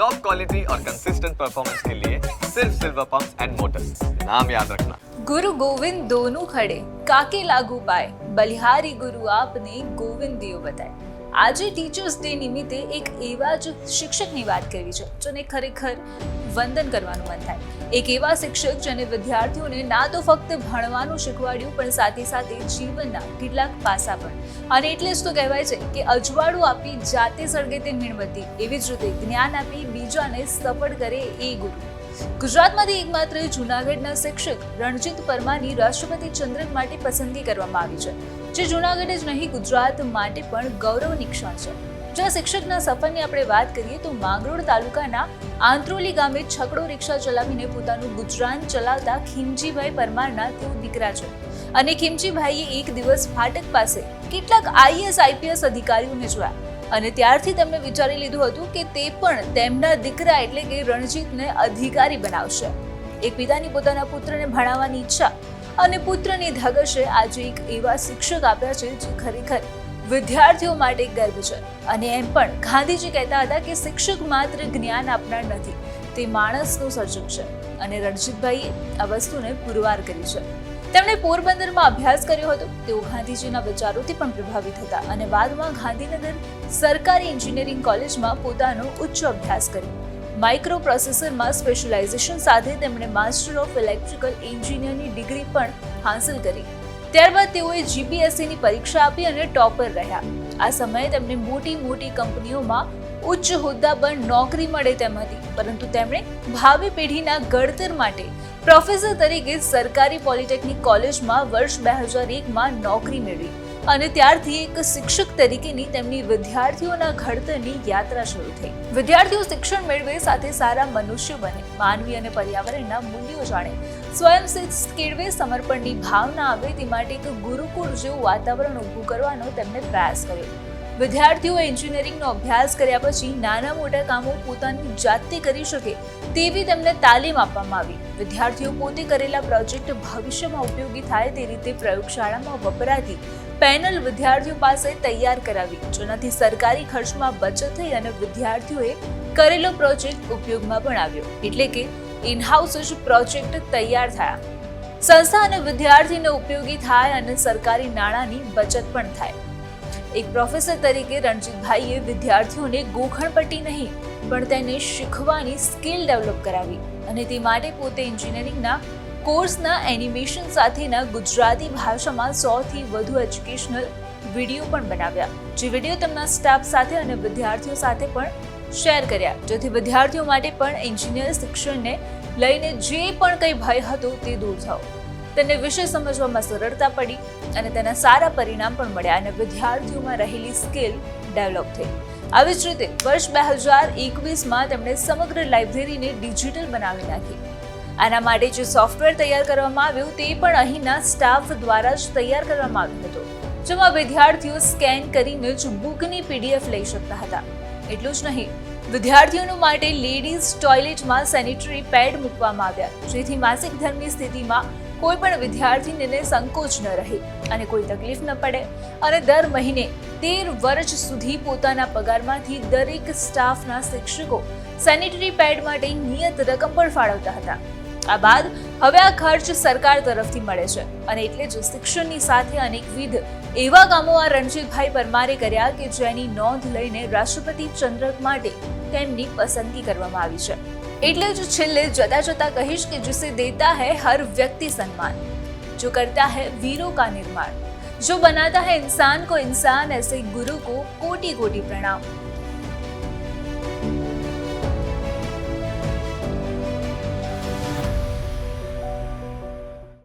Top quality और consistent performance के लिए सिर्फ सिल्वर पंप्स एंड मोटर्स, नाम याद रखना। गुरु गोविंद दोनों खड़े काके लागू पाए, બલિહારી ગુરુ આપને ગોવિંદ દિયો બતાય। આજે ટીચર્સ ડે નિમિત્તે એક એવા જ શિક્ષકની વાત કરવી છે જેને ખરેખર વંદન કરવાનું મન થાય। એક એવા શિક્ષક જેને વિદ્યાર્થીઓને ના તો ફક્ત ભણવાનું શીખવાડ્યું પણ સાથે સાથે જીવનના કેટલાક પાસા પણ, અને એટલે જ તો કહેવાય છે કે અજવાળું આપી જાતે સળગે તે મીણબત્તી, એવી જ રીતે જ્ઞાન આપી બીજાને સફળ કરે એ ગુરુ। ગુજરાતમાંથી એકમાત્ર જૂનાગઢના શિક્ષક રણજીત પરમારની રાષ્ટ્રપતિ ચંદ્રક માટે પસંદગી કરવામાં આવી છે, જે જૂનાગઢ જ નહીં ગુજરાત માટે પણ ગૌરવની ક્ષણ છે। જો આ શિક્ષકના સફરની આપણે વાત કરીએ તો માંગરોળ તાલુકાના આંત્રોલી ગામે છકડો રિક્ષા ચલાવીને પોતાનું ગુજરાન ચલાવતા ખીમજીભાઈ પરમારના તેઓ દીકરા છે, અને ખીમજીભાઈએ એક દિવસ ફાટક પાસે કેટલાક આઈએએસ આઈપીએસ અધિકારીઓને જોયા અને ત્યારથી તેમણે વિચારી લીધું હતું કે તે પણ તેમના દીકરા એટલે કે રણજીતને અધિકારી બનાવશે। એક પિતાની પોતાના પુત્રને ભણાવવાની ઈચ્છા અને પુત્રની ધગશે આજે એક એવા શિક્ષક આપ્યા છે જે ખરેખર વિદ્યાર્થીઓ માટે ગર્વ છે। અને એમ પણ ગાંધીજી કહેતા હતા કે શિક્ષક માત્ર જ્ઞાન આપનાર નથી, તે માણસનું સર્જક છે, અને રણજીતભાઈએ આ વસ્તુને પુરવાર કરી છે। તેમણે પોરબંદરમાં અભ્યાસ કર્યો હતો। તેઓ ગાંધીજીના વિચારોથી પણ પ્રભાવિત હતા અને બાદમાં ગાંધીનગર સરકારી એન્જિનિયરિંગ કોલેજમાં પોતાનો ઉચ્ચ અભ્યાસ કર્યો। માઇક્રો પ્રોસેસરમાં સ્પેશિયલાઇઝેશન સાથે તેમણે માસ્ટર ઓફ ઇલેક્ટ્રિકલ એન્જિનિયરની ડિગ્રી પણ હાંસલ કરી। ત્યારબાદ તેઓએ જીપીએસસીની પરીક્ષા આપી અને ટોપર રહ્યા। આ સમયે તેમને મોટી મોટી કંપનીઓમાં ઉચ્ચ હોદ્દા પર નોકરી મળે તેમ હતી, પરંતુ તેમણે ભાવિ પેઢીના ઘડતર માટે પ્રોફેસર તરીકે સરકારી પોલિટેકનિક કોલેજમાં વર્ષ 2001માં નોકરી મેળવી, અને ત્યારથી એક શિક્ષક તરીકેની તેમની વિદ્યાર્થીઓના ઘડતરની યાત્રા શરૂ થઈ। વિદ્યાર્થીઓ શિક્ષણ મેળવે, સાથે સારા મનુષ્ય બને, માનવી અને પર્યાવરણના મૂલ્યો જાણે, સ્વયં શિસ્ત કેળવે, સમર્પણની ભાવના આવે, તે માટે એક ગુરુકુળ જેવું વાતાવરણ ઊભું કરવાનો તેમણે પ્રયાસ કર્યો। વિદ્યાર્થીઓ એન્જિનિયરિંગનો અભ્યાસ કર્યા પછી નાના મોટા કામો પોતાની જાતે કરી શકે તેવી તેમને તાલીમ આપવામાં આવી। વિદ્યાર્થીઓ પોતે કરેલા પ્રોજેક્ટ ભવિષ્યમાં ઉપયોગી થાય તે રીતે પ્રયોગશાળામાં વપરાતી પેનલ વિદ્યાર્થીઓ પાસે તૈયાર કરાવી, જેનાથી સરકારી ખર્ચમાં બચત થઈ અને વિદ્યાર્થીઓએ કરેલો પ્રોજેક્ટ ઉપયોગમાં પણ આવ્યો, એટલે કે ઇનહાઉસ જ પ્રોજેક્ટ તૈયાર થયા। સંસ્થા અને વિદ્યાર્થીને ઉપયોગી થાય અને સરકારી નાણાંની બચત પણ થાય। એક પ્રોફેસર તરીકે રણજીતભાઈએ વિદ્યાર્થીઓને ગોખણપટ્ટી નહીં પણ તેને શીખવાની સ્કિલ ડેવલપ કરાવી, અને તે માટે પોતે એન્જિનિયરિંગના કોર્સના એનિમેશન સાથેના ગુજરાતી ભાષામાં 100થી વધુ એજ્યુકેશનલ વિડીયો પણ બનાવ્યા, જે વિડીયો તેમના સ્ટાફ સાથે અને વિદ્યાર્થીઓ સાથે પણ શેર કર્યા, જેથી વિદ્યાર્થીઓ માટે પણ એન્જિનિયર શિક્ષણને લઈને જે પણ કંઈ ભય હતો તે દૂર થયો, તેને વિષય સમજવામાં સરળતા પડી અને તેના સારા પરિણામ પણ મળ્યા અને વિદ્યાર્થીઓમાં રહેલી સ્કિલ ડેવલપ થઈ। આવી જ રીતે વર્ષ 2021માં તેમણે સમગ્ર લાઇબ્રેરીને ડિજિટલ બનાવી નાખી। આના માટે જે સોફ્ટવેર તૈયાર કરવામાં આવ્યું તે પણ અહીંના સ્ટાફ દ્વારા જ તૈયાર કરવામાં આવ્યું હતું, જેમાં વિદ્યાર્થીઓ સ્કેન કરીને જ બુકની પીડીએફ લઈ શકતા હતા। એટલું જ નહીં, વિદ્યાર્થીઓ માટે લેડીઝ ટોયલેટમાં સેનિટરી પેડ મૂકવામાં આવ્યા, જેથી માસિક ધર્મની સ્થિતિમાં કોઈ પણ વિદ્યાર્થીને સંકોચ ન રહે અને કોઈ તકલીફ ન પડે, અને દર મહિને 13 વર્ષ સુધી પોતાના પગારમાંથી દરેક સ્ટાફના શિક્ષકો સેનિટરી પેડ માટે નિયત રકમ પણ ફાળવતા હતા। આ બાદ હવે આ ખર્ચ સરકાર તરફથી મળે છે, અને એટલે જ શિક્ષણની સાથે અનેકવિધ એવા કામો આ રણજીતભાઈ પરમારે કર્યા કે જેની નોંધ લઈને રાષ્ટ્રપતિ ચંદ્રક માટે તેમની પસંદગી કરવામાં આવી છે। એટલે જ છેલ્લે જતા જતા કહીશ કે जिसे देता है हर व्यक्ति सम्मान, जो करता है वीरों का निर्माण, जो बनाता है इंसान को इंसान, ऐसे गुरु को कोटि कोटि प्रणाम।